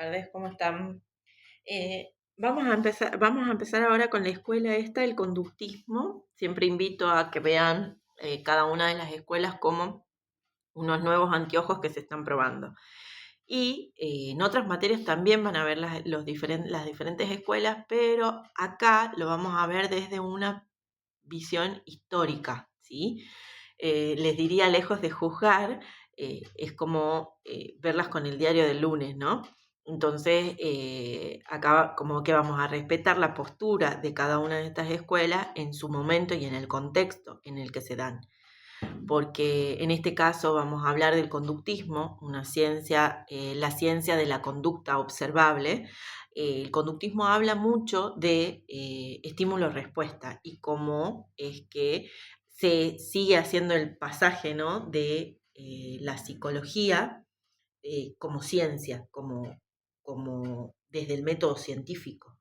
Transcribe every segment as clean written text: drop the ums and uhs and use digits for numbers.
tardes, ¿cómo están? Vamos a empezar ahora con la escuela esta, el conductismo. Siempre invito a que vean cada una de las escuelas como unos nuevos anteojos que se están probando. Y en otras materias también van a ver las diferentes escuelas, pero acá lo vamos a ver desde una visión histórica, ¿sí? Les diría, lejos de juzgar, es como verlas con el diario del lunes, ¿no? Entonces, acá como que vamos a respetar la postura de cada una de estas escuelas en su momento y en el contexto en el que se dan. Porque en este caso vamos a hablar del conductismo, una ciencia, la ciencia de la conducta observable. El conductismo habla mucho de estímulo-respuesta y cómo es que se sigue haciendo el pasaje, ¿no?, de la psicología como ciencia, como desde el método científico.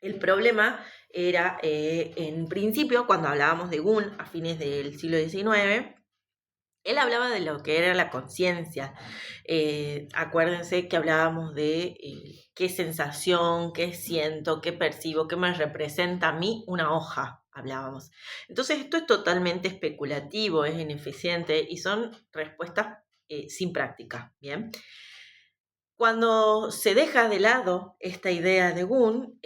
El problema era, en principio, cuando hablábamos de Gunn a fines del siglo XIX, él hablaba de lo que era la conciencia. Acuérdense que hablábamos de qué sensación, qué siento, qué percibo, qué me representa a mí una hoja, hablábamos. Entonces esto es totalmente especulativo, es ineficiente y son respuestas sin práctica, ¿bien? Cuando se deja de lado esta idea de Gunn,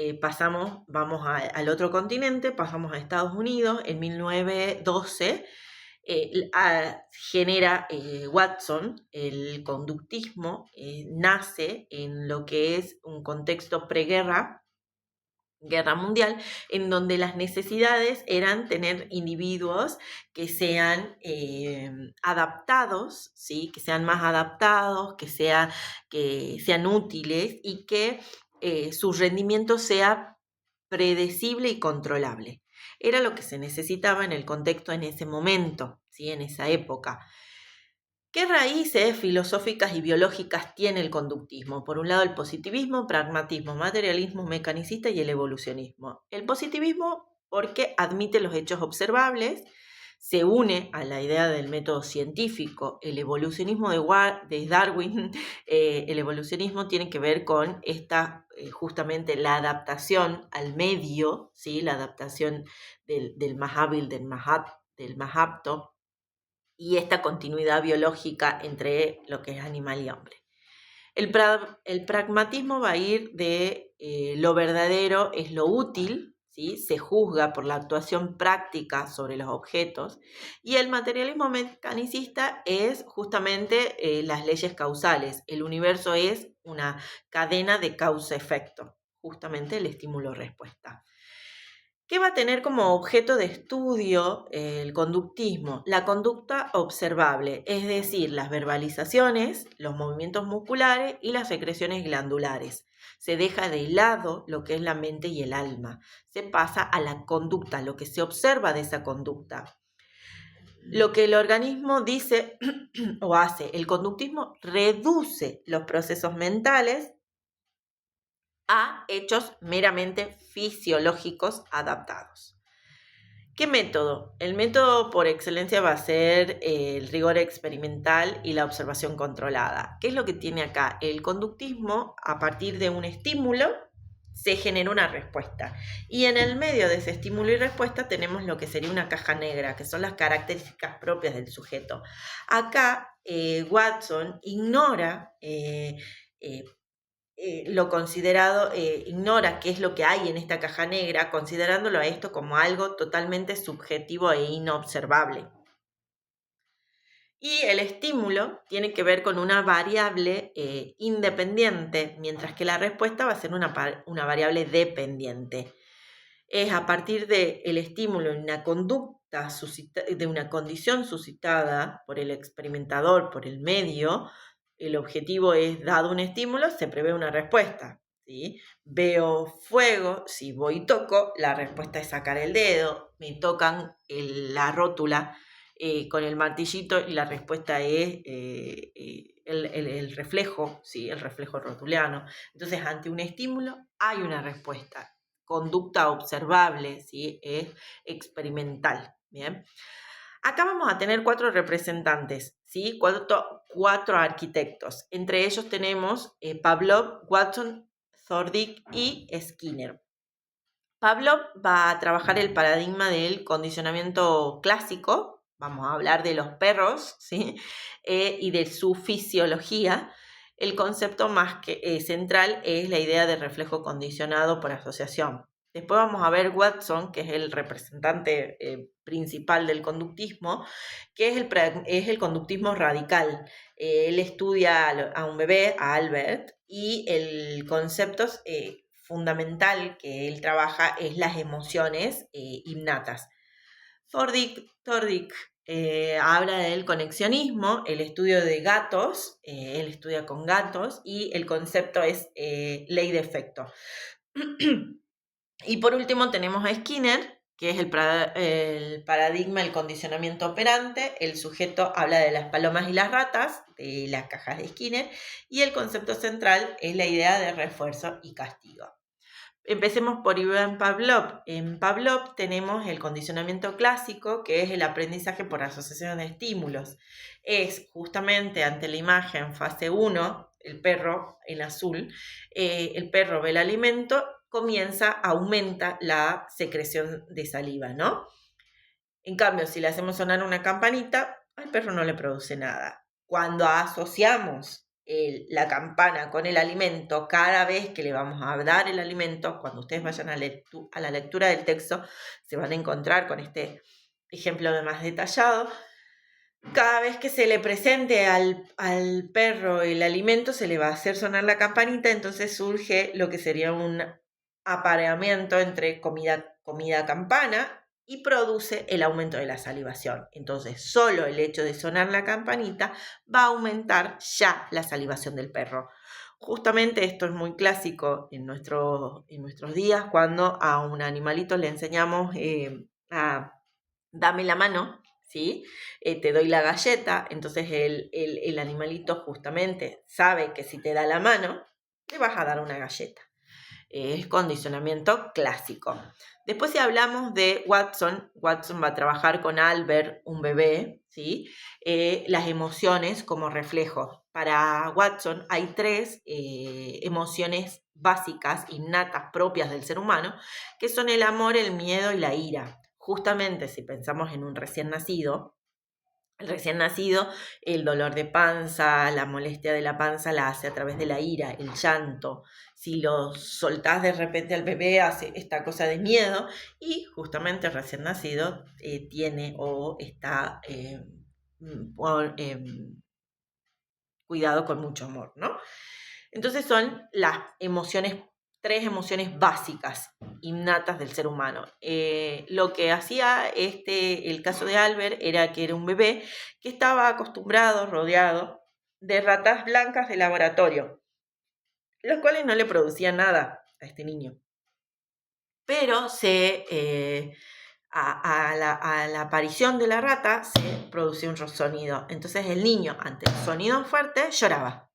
vamos al otro continente, pasamos a Estados Unidos. En 1912 genera Watson el conductismo, nace en lo que es un contexto preguerra, guerra mundial, en donde las necesidades eran tener individuos que sean adaptados, ¿sí?, que sean más adaptados, que sean útiles y que su rendimiento sea predecible y controlable. Era lo que se necesitaba en el contexto en ese momento, ¿sí?, en esa época. ¿Qué raíces filosóficas y biológicas tiene el conductismo? Por un lado, el positivismo, pragmatismo, materialismo, mecanicista y el evolucionismo. El positivismo, porque admite los hechos observables, se une a la idea del método científico. El evolucionismo de Darwin, el evolucionismo tiene que ver con justamente la adaptación al medio, ¿sí?, la adaptación del más hábil, del más apto, y esta continuidad biológica entre lo que es animal y hombre. El pragmatismo va a ir de lo verdadero es lo útil, ¿sí?, se juzga por la actuación práctica sobre los objetos, y el materialismo mecanicista es justamente las leyes causales. El universo es una cadena de causa-efecto, justamente el estímulo-respuesta. ¿Qué va a tener como objeto de estudio el conductismo? La conducta observable, es decir, las verbalizaciones, los movimientos musculares y las secreciones glandulares. Se deja de lado lo que es la mente y el alma. Se pasa a la conducta, lo que se observa de esa conducta. Lo que el organismo dice o hace, el conductismo reduce los procesos mentales a hechos meramente fisiológicos adaptados. ¿Qué método? El método por excelencia va a ser el rigor experimental y la observación controlada. ¿Qué es lo que tiene acá? El conductismo, a partir de un estímulo, se genera una respuesta. Y en el medio de ese estímulo y respuesta tenemos lo que sería una caja negra, que son las características propias del sujeto. Acá Watson ignora lo considerado, ignora qué es lo que hay en esta caja negra, considerándolo a esto como algo totalmente subjetivo e inobservable. Y el estímulo tiene que ver con una variable independiente, mientras que la respuesta va a ser una variable dependiente. Es a partir del estímulo en una conducta, de una condición suscitada por el experimentador, por el medio. El objetivo es, dado un estímulo, se prevé una respuesta, ¿sí? Veo fuego, si voy y toco, la respuesta es sacar el dedo, me tocan la rótula con el martillito y la respuesta es el reflejo, ¿sí?, el reflejo rotuliano. Entonces, ante un estímulo hay una respuesta. Conducta observable, ¿sí?, es experimental, ¿bien? Acá vamos a tener 4 representantes. ¿sí? Cuatro arquitectos. Entre ellos tenemos Pavlov, Watson, Thorndike y Skinner. Pavlov va a trabajar el paradigma del condicionamiento clásico, vamos a hablar de los perros, ¿sí? Y de su fisiología. El concepto más central es la idea de reflejo condicionado por asociación. Después vamos a ver Watson, que es el representante principal del conductismo, que es el conductismo radical. Él estudia a un bebé, a Albert, y el concepto fundamental que él trabaja es las emociones innatas. Thorndike habla del conexionismo, el estudio de gatos, él estudia con gatos y el concepto es ley de efecto. Y por último tenemos a Skinner, que es el paradigma del condicionamiento operante. El sujeto habla de las palomas y las ratas, de las cajas de Skinner, y el concepto central es la idea de refuerzo y castigo. Empecemos por Ivan Pavlov. En Pavlov tenemos el condicionamiento clásico, que es el aprendizaje por asociación de estímulos. Es justamente ante la imagen fase 1, el perro en azul, el perro ve el alimento, aumenta la secreción de saliva, ¿no? En cambio, si le hacemos sonar una campanita, al perro no le produce nada. Cuando asociamos la campana con el alimento, cada vez que le vamos a dar el alimento, cuando ustedes vayan a la lectura del texto, se van a encontrar con este ejemplo más detallado. Cada vez que se le presente al perro el alimento, se le va a hacer sonar la campanita, entonces surge lo que sería un apareamiento entre comida-campana y produce el aumento de la salivación. Entonces, solo el hecho de sonar la campanita va a aumentar ya la salivación del perro. Justamente esto es muy clásico en nuestros días, cuando a un animalito le enseñamos a dame la mano, ¿sí? Te doy la galleta, entonces el animalito justamente sabe que si te da la mano, le vas a dar una galleta. Es condicionamiento clásico. Después, si hablamos de Watson va a trabajar con Albert, un bebé, ¿sí? Las emociones como reflejo. Para Watson hay 3 emociones básicas, innatas, propias del ser humano, que son el amor, el miedo y la ira. Justamente si pensamos en un recién nacido, el dolor de panza, la molestia de la panza la hace a través de la ira, el llanto. Si lo soltás de repente al bebé, hace esta cosa de miedo, y justamente el recién nacido tiene o está cuidado con mucho amor, ¿no? Entonces son las emociones, 3 emociones básicas, innatas del ser humano. Lo que hacía el caso de Albert era que era un bebé que estaba acostumbrado, rodeado de ratas blancas de laboratorio, los cuales no le producían nada a este niño. Pero a la aparición de la rata se producía un sonido. Entonces el niño, ante el sonido fuerte, lloraba.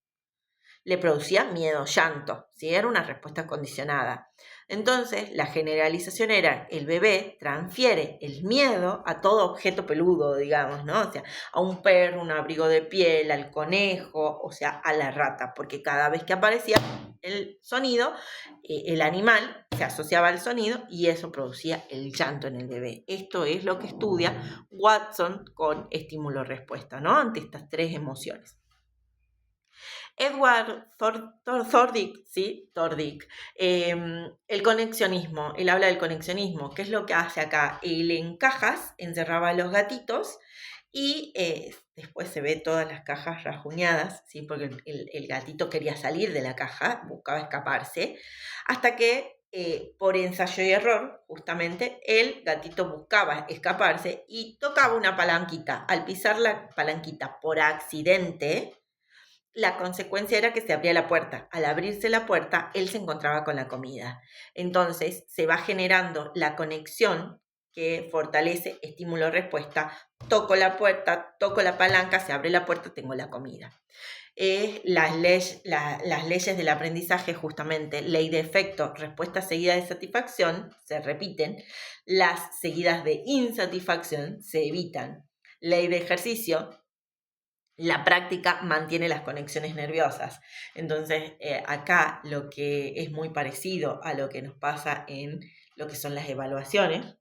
Le producía miedo, llanto, ¿sí? Era una respuesta condicionada. Entonces, la generalización era, el bebé transfiere el miedo a todo objeto peludo, digamos, ¿no? O sea, a un perro, un abrigo de piel, al conejo, o sea, a la rata, porque cada vez que aparecía el sonido, el animal se asociaba al sonido y eso producía el llanto en el bebé. Esto es lo que estudia Watson con estímulo-respuesta, ¿no? Ante estas 3 emociones. Edward Thorndike, ¿sí? Thorndike. El conexionismo, él habla del conexionismo. ¿Qué es lo que hace acá? Él en cajas encerraba a los gatitos y después se ve todas las cajas rajuñadas, ¿sí? Porque el gatito quería salir de la caja, buscaba escaparse, hasta que por ensayo y error, justamente, el gatito buscaba escaparse y tocaba una palanquita. Al pisar la palanquita por accidente, la consecuencia era que se abría la puerta. Al abrirse la puerta, él se encontraba con la comida. Entonces, se va generando la conexión que fortalece estímulo-respuesta. Toco la puerta, toco la palanca, se abre la puerta, tengo la comida. Las leyes del aprendizaje, justamente, ley de efecto, respuesta seguida de satisfacción, se repiten. Las seguidas de insatisfacción se evitan. Ley de ejercicio, La práctica mantiene las conexiones nerviosas. Entonces, acá lo que es muy parecido a lo que nos pasa en lo que son las evaluaciones,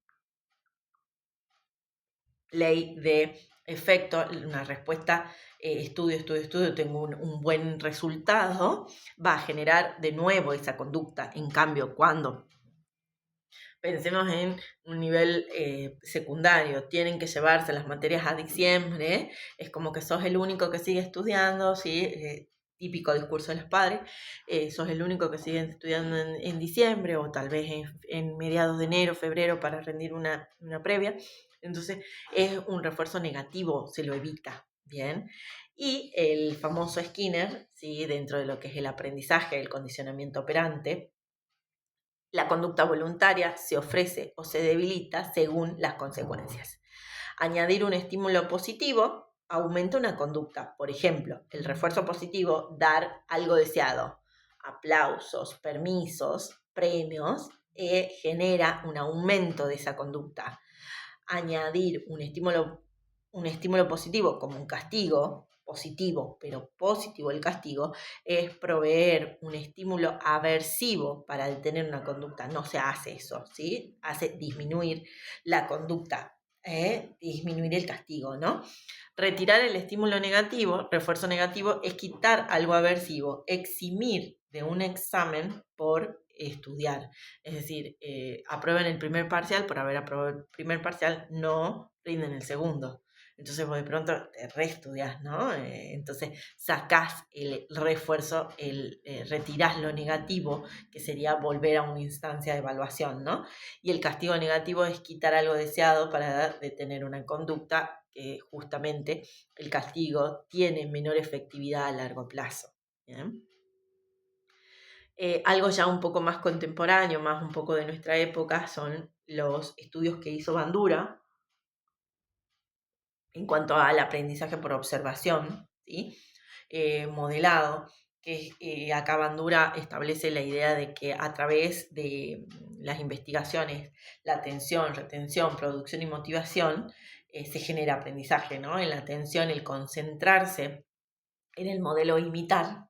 ley de efecto, una respuesta, estudio, tengo un buen resultado, va a generar de nuevo esa conducta. En cambio, cuando pensemos en un nivel secundario, tienen que llevarse las materias a diciembre, es como que sos el único que sigue estudiando, ¿sí? Típico discurso de los padres, sos el único que sigue estudiando en diciembre o tal vez en mediados de enero, febrero para rendir una previa. Entonces es un refuerzo negativo, se lo evita, ¿bien? Y el famoso Skinner, ¿sí? Dentro de lo que es el aprendizaje, el condicionamiento operante, la conducta voluntaria se ofrece o se debilita según las consecuencias. Añadir un estímulo positivo aumenta una conducta. Por ejemplo, el refuerzo positivo, dar algo deseado, aplausos, permisos, premios, genera un aumento de esa conducta. Añadir un estímulo positivo como un castigo, positivo, pero positivo el castigo, es proveer un estímulo aversivo para detener una conducta. No se hace eso, ¿sí? Hace disminuir la conducta, disminuir el castigo, ¿no? Retirar el estímulo negativo, refuerzo negativo, es quitar algo aversivo, eximir de un examen por estudiar. Es decir, aprueben el primer parcial, por haber aprobado el primer parcial, no rinden el segundo. Entonces vos de pronto te reestudiás, ¿no? Entonces sacás el refuerzo, retirás lo negativo, que sería volver a una instancia de evaluación, ¿no? Y el castigo negativo es quitar algo deseado para detener una conducta que justamente el castigo tiene menor efectividad a largo plazo. ¿Bien? Algo ya un poco más contemporáneo, más un poco de nuestra época, son los estudios que hizo Bandura en cuanto al aprendizaje por observación, ¿sí? Modelado, que acá Bandura establece la idea de que a través de las investigaciones, la atención, retención, producción y motivación, se genera aprendizaje, ¿no? En la atención, el concentrarse en el modelo imitar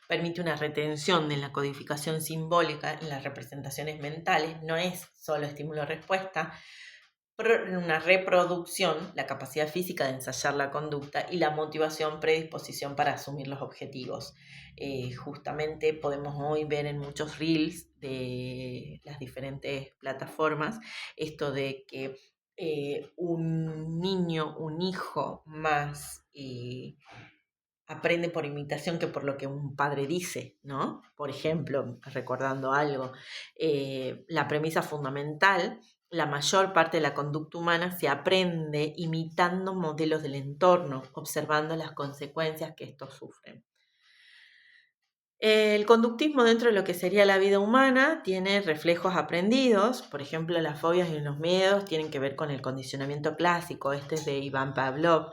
permite una retención de la codificación simbólica en las representaciones mentales, no es solo estímulo-respuesta, una reproducción, la capacidad física de ensayar la conducta y la motivación, predisposición para asumir los objetivos. Justamente podemos hoy ver en muchos reels de las diferentes plataformas esto de que un niño, un hijo más aprende por imitación que por lo que un padre dice, ¿no? Por ejemplo, recordando algo, la premisa fundamental, la mayor parte de la conducta humana se aprende imitando modelos del entorno, observando las consecuencias que estos sufren. El conductismo dentro de lo que sería la vida humana tiene reflejos aprendidos, por ejemplo, las fobias y los miedos tienen que ver con el condicionamiento clásico, este es de Iván Pavlov,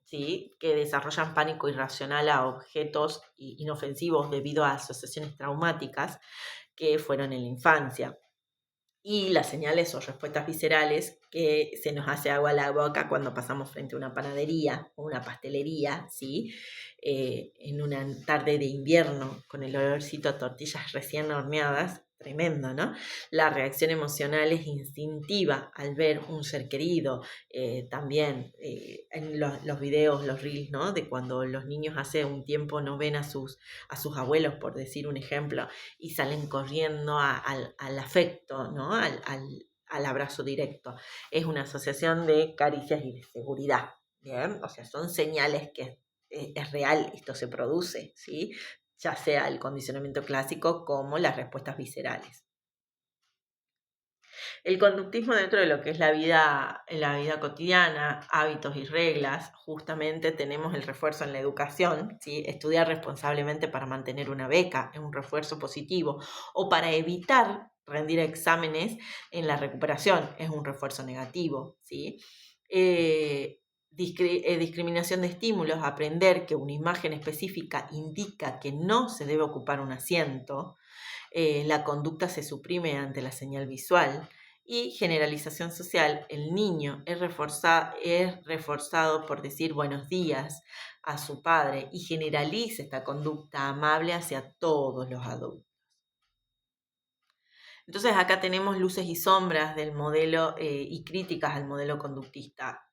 ¿sí? Que desarrollan pánico irracional a objetos inofensivos debido a asociaciones traumáticas que fueron en la infancia. Y las señales o respuestas viscerales que se nos hace agua a la boca cuando pasamos frente a una panadería o una pastelería, ¿sí? En una tarde de invierno con el olorcito a tortillas recién horneadas, tremendo, ¿no? La reacción emocional es instintiva al ver un ser querido, también en los videos, los reels, ¿no? De cuando los niños hace un tiempo no ven a sus abuelos, por decir un ejemplo, y salen corriendo al afecto, ¿no? Al abrazo directo. Es una asociación de caricias y de seguridad, ¿bien? O sea, son señales que es real, esto se produce, ¿sí? Ya sea el condicionamiento clásico como las respuestas viscerales. El conductismo dentro de lo que es la vida cotidiana, hábitos y reglas, justamente tenemos el refuerzo en la educación, ¿sí? Estudiar responsablemente para mantener una beca es un refuerzo positivo, o para evitar rendir exámenes en la recuperación es un refuerzo negativo, ¿sí? Discriminación de estímulos, aprender que una imagen específica indica que no se debe ocupar un asiento, la conducta se suprime ante la señal visual Y generalización social, el niño es reforzado por decir buenos días a su padre y generaliza esta conducta amable hacia todos los adultos. Entonces acá tenemos luces y sombras del modelo y críticas al modelo conductista.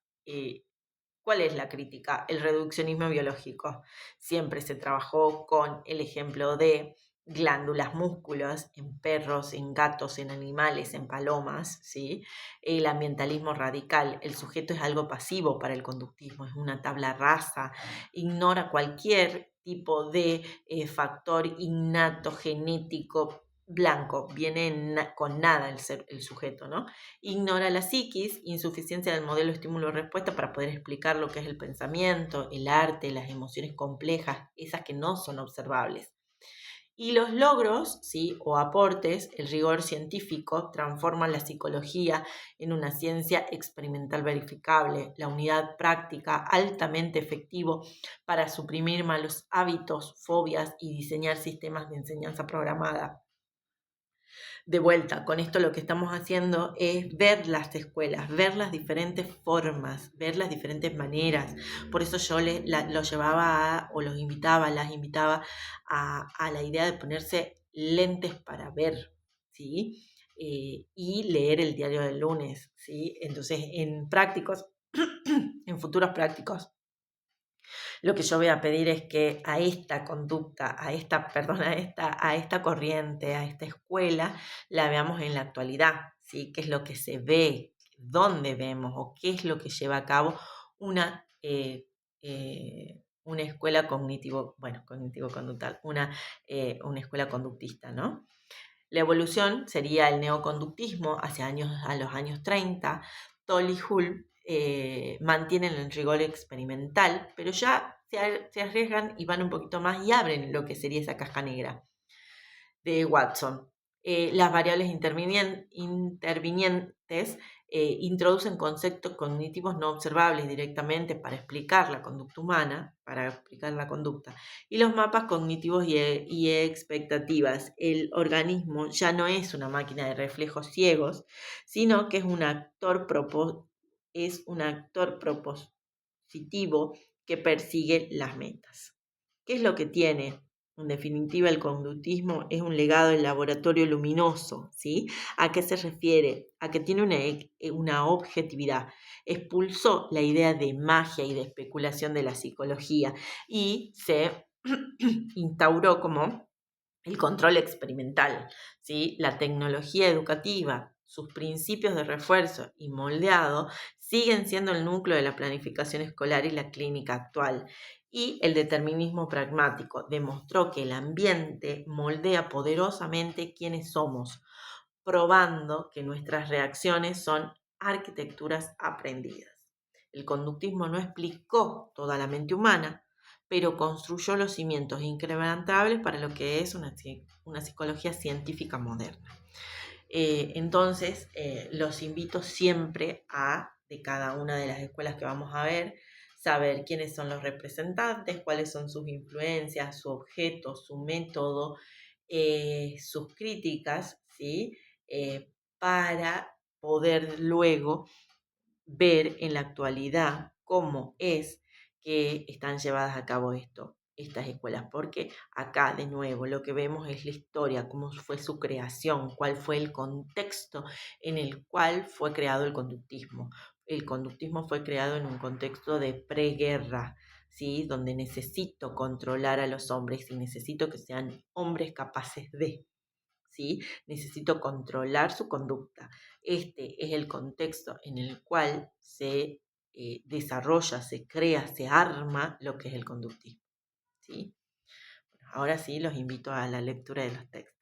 ¿Cuál es la crítica? El reduccionismo biológico. Siempre se trabajó con el ejemplo de glándulas, músculos en perros, en gatos, en animales, en palomas, ¿sí? El ambientalismo radical. El sujeto es algo pasivo para el conductismo, es una tabla rasa, ignora cualquier tipo de factor innato, genético, blanco, viene con nada el sujeto, ¿no? Ignora la psiquis, insuficiencia del modelo estímulo-respuesta para poder explicar lo que es el pensamiento, el arte, las emociones complejas, esas que no son observables. Y los logros, ¿sí? O aportes, el rigor científico, transforman la psicología en una ciencia experimental verificable, la unidad práctica altamente efectivo para suprimir malos hábitos, fobias y diseñar sistemas de enseñanza programada. De vuelta, con esto lo que estamos haciendo es ver las escuelas, ver las diferentes formas, ver las diferentes maneras. Por eso yo los llevaba o los invitaba, las invitaba a la idea de ponerse lentes para ver, ¿sí? Y leer el diario del lunes, ¿sí? Entonces, en prácticos, en futuros prácticos, lo que yo voy a pedir es que a esta conducta, a esta corriente, a esta escuela, la veamos en la actualidad, ¿sí? ¿Qué es lo que se ve? ¿Dónde vemos? ¿O qué es lo que lleva a cabo una escuela cognitivo-conductual, una escuela conductista, ¿no? La evolución sería el neoconductismo a los años 30. Toll y Hull mantienen el rigor experimental, pero ya se arriesgan y van un poquito más y abren lo que sería esa caja negra de Watson. Las variables intervinientes introducen conceptos cognitivos no observables directamente para explicar la conducta humana, para explicar la conducta, y los mapas cognitivos y expectativas. El organismo ya no es una máquina de reflejos ciegos, sino que es un actor propositivo que persigue las metas. ¿Qué es lo que tiene? En definitiva, el conductismo es un legado del laboratorio luminoso, ¿sí? ¿A qué se refiere? A que tiene una objetividad. Expulsó la idea de magia y de especulación de la psicología y se instauró como el control experimental, ¿sí? La tecnología educativa, sus principios de refuerzo y moldeado siguen siendo el núcleo de la planificación escolar y la clínica actual. Y el determinismo pragmático demostró que el ambiente moldea poderosamente quiénes somos, probando que nuestras reacciones son arquitecturas aprendidas. El conductismo no explicó toda la mente humana, pero construyó los cimientos inquebrantables para lo que es una psicología científica moderna. Entonces, los invito siempre de cada una de las escuelas que vamos a ver, saber quiénes son los representantes, cuáles son sus influencias, su objeto, su método, sus críticas, ¿sí? Para poder luego ver en la actualidad cómo es que están llevadas a cabo estas escuelas, porque acá de nuevo lo que vemos es la historia, cómo fue su creación, cuál fue el contexto en el cual fue creado el conductismo. El conductismo fue creado en un contexto de preguerra, ¿sí? Donde necesito controlar a los hombres y necesito que sean hombres capaces de, ¿sí? Necesito controlar su conducta. Este es el contexto en el cual se desarrolla, se crea, se arma lo que es el conductismo, ¿sí? Ahora sí, los invito a la lectura de los textos.